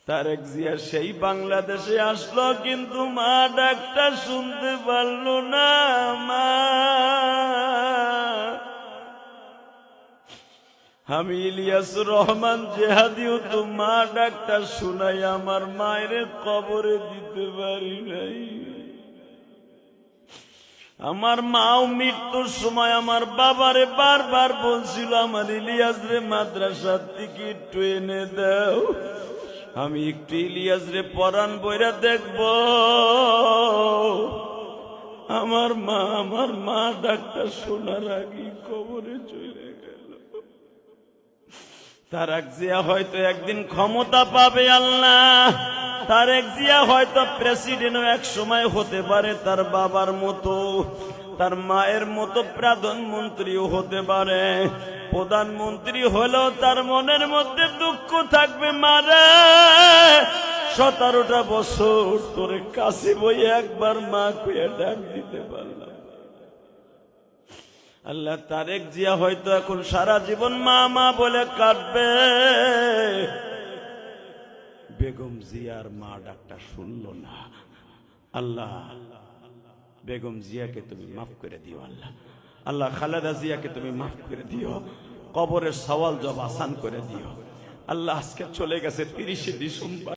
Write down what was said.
তারেক জিয়া সেই বাংলাদেশে আসলো, কিন্তু মা ডাকটা শুনতে পারলো না। মা, আমি ইলিয়াসুর রহমান জেহাদিও তো মা ডাকটা শুনাই আমার মায়ের কবরে দিতে পারি নাই। আমার মাও মৃত্যুর সময় আমার বাবারে বারবার বলছিল, আমার ইলিয়াস রে মাদ্রাসার থেকে একটু এনে দাও, আমি একটু ইলিয়াস রে পরাণ বইরা দেখব। আমার মা ডাক্তার শোনার আগে কবরে চলে গেল। তারেক জিয়া হয়তো একদিন ক্ষমতা পাবে আল্লাহ, তারেক জিয়া হয়তো প্রেসিডেন্টও এক সময় হতে পারে তার বাবার মতো, তার মায়ের মতো প্রধানমন্ত্রীও হতে পারে। প্রধানমন্ত্রী হলেও তার মনের মধ্যে দুঃখ থাকবে, মারে 17টা বছর তোরে কাছে বই একবার মা কইয়া ডাক দিতে পারলাম। আল্লাহ, তারেক জিয়া হয়তো এখন সারা জীবন মা মা বলে কাটবে। বেগম জিয়ার মা ডাকটা শুনলো না। আল্লাহ, বেগম জিয়াকে তুমি মাফ করে দিও। আল্লাহ, আল্লাহ খালেদা জিয়াকে তুমি মাফ করে দিও, কবরের সওয়াল জবাব আসান করে দিও। আল্লাহ, আজকে চলে গেছে 30শে ডিসেম্বর।